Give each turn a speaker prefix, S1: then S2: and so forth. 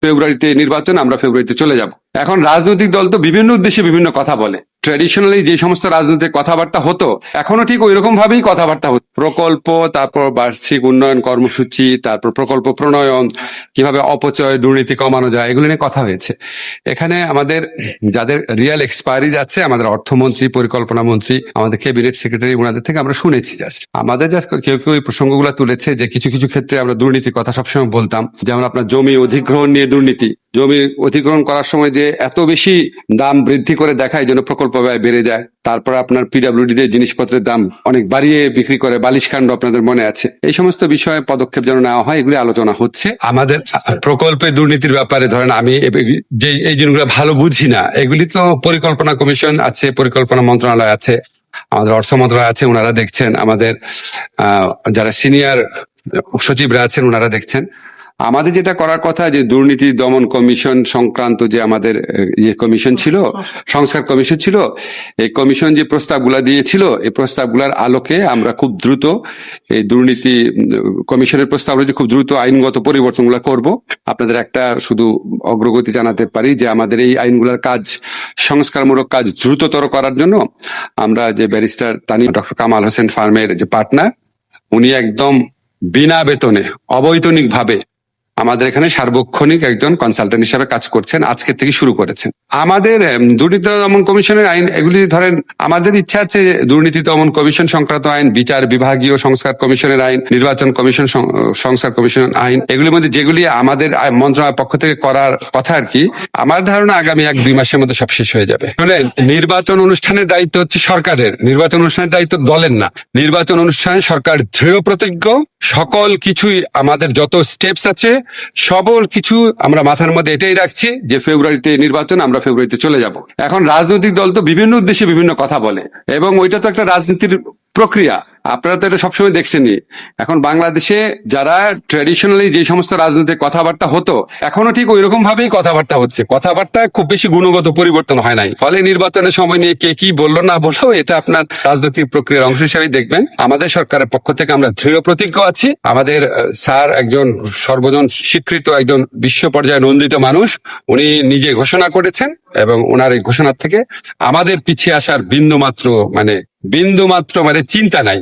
S1: ফেব্রুয়ারিতে নির্বাচন, আমরা ফেব্রুয়ারিতে চলে যাব। এখন রাজনৈতিক দল তো বিভিন্ন উদ্দেশ্যে বিভিন্ন কথা বলে। ট্র্যাডিশনালি যে সমস্ত রাজনৈতিক কথাবার্তা হতো, এখনো ঠিক ওই রকম ভাবেই কথাবার্তা হতো। প্রকল্প, তারপর বার্ষিক উন্নয়ন কর্মসূচি, তারপর প্রকল্প প্রণয়ন, কিভাবে অপচয় দুর্নীতি কমানো যায়, এগুলো নিয়ে কথা হয়েছে। এখানে আমাদের যাদের রিয়েল এক্সপায়ারি যাচ্ছে, আমাদের অর্থমন্ত্রী, পরিকল্পনা মন্ত্রী, আমাদের ক্যাবিনেট সেক্রেটারি, ওনাদের থেকে আমরা শুনেছি। জাস্ট আমাদের কেউ কেউ এই প্রসঙ্গগুলো তুলেছে যে কিছু কিছু ক্ষেত্রে আমরা দুর্নীতির কথা সবসময় বলতাম, যেমন আপনার জমি অধিগ্রহণ নিয়ে দুর্নীতি। জমি অধিগ্রহণ করার সময় যে এত বেশি দাম বৃদ্ধি করে দেখায় যেন প্রকল্প ব্যয় বেড়ে যায়। তারপর আপনার পিডব্লিউডি তে জিনিসপত্রের দাম অনেক বাড়িয়ে বিক্রি করে, বালিশকাণ্ড আপনাদের মনে আছে। এই সমস্ত বিষয়ে পদক্ষেপ যেন নেওয়া হয়, এগুলি আলোচনা হচ্ছে। আমাদের প্রকল্পে দুর্নীতির ব্যাপারে ধরেন আমি যে এই জিনিসগুলো ভালো বুঝি না, এগুলি তো পরিকল্পনা কমিশন আছে, পরিকল্পনা মন্ত্রণালয় আছে, আমাদের অর্থ মন্ত্রণালয় আছে, ওনারা দেখছেন। আমাদের যারা সিনিয়র সচিবরা আছেন, ওনারা দেখছেন। আমাদের যেটা করার কথা, যে দুর্নীতি দমন কমিশন সংক্রান্ত যে আমাদের কমিশন ছিল, সংস্কার কমিশন ছিল, এই কমিশন যে প্রস্তাবগুলা দিয়েছিল, এই প্রস্তাবগুলার আলোকে আমরা খুব দ্রুত এই দুর্নীতি কমিশনের প্রস্তাব অনুযায়ী খুব দ্রুত আইনগত পরিবর্তনগুলো করব। আপনাদের একটা শুধু অগ্রগতি জানাতে পারি যে আমাদের এই আইনগুলোর কাজ, সংস্কারমূলক কাজ দ্রুততর করার জন্য আমরা যে ব্যারিস্টার ডক্টর কামাল হোসেন ফার্মের যে পার্টনার, উনি একদম বিনা বেতনে অবৈতনিক ভাবে আমাদের এখানে সার্বক্ষণিক একজন কনসালটেন্ট হিসাবে কাজ করছেন, আজকে থেকে শুরু করেছেন। আমাদের দুর্নীতি দমন কমিশনের আইন, এগুলি ধরেন আমাদের ইচ্ছা আছে দুর্নীতি দমন কমিশন সংক্রান্ত আইন, বিচার বিভাগীয় সংস্কার কমিশনের আইন, নির্বাচন কমিশন সংস্কার কমিশন আইন, এগুলির মধ্যে যেগুলি আমাদের মন্ত্রণালয়ের পক্ষ থেকে করার কথা আর কি, আমার ধারণা আগামী 1-2 মাসের মধ্যে সব শেষ হয়ে যাবে। নির্বাচন অনুষ্ঠানের দায়িত্ব হচ্ছে সরকারের, নির্বাচন অনুষ্ঠানের দায়িত্ব দলের না। নির্বাচন অনুষ্ঠানে সরকার দৃঢ় প্রতিজ্ঞ, সকল কিছুই আমাদের যত স্টেপস আছে সকল কিছু আমরা মাথার মধ্যে এটাই রাখছি যে ফেব্রুয়ারিতে নির্বাচন, আমরা ফেব্রুয়ারিতে চলে যাব। এখন রাজনৈতিক দল তো বিভিন্ন উদ্দেশ্যে বিভিন্ন কথা বলে, এবং ওইটা তো একটা রাজনীতির প্রক্রিয়া। আপনারা তো এটা সবসময় দেখছেনই। এখন বাংলাদেশে যারা ট্র্যাডিশনালি যে সমস্ত রাজনৈতিক কথাবার্তা হতো, এখনো ঠিক ওই রকম ভাবেই কথাবার্তা হচ্ছে। কথাবার্তা খুব বেশি গুণগত পরিবর্তন হয় নাই। ফলে নির্বাচনের সময় নিয়ে কে কি বললো না বললো, এটা আপনার রাজনৈতিক প্রক্রিয়ার অংশ হিসেবে দেখবেন। আমাদের সরকারের পক্ষ থেকে আমরা দৃঢ় প্রতিজ্ঞ আছি। আমাদের স্যার একজন সর্বজন স্বীকৃত, একজন বিশ্ব পর্যায়ে নন্দিত মানুষ, উনি নিজে ঘোষণা করেছেন, এবং ওনার এই ঘোষণার থেকে আমাদের পিছিয়ে আসার বিন্দুমাত্র মানে চিন্তা নাই।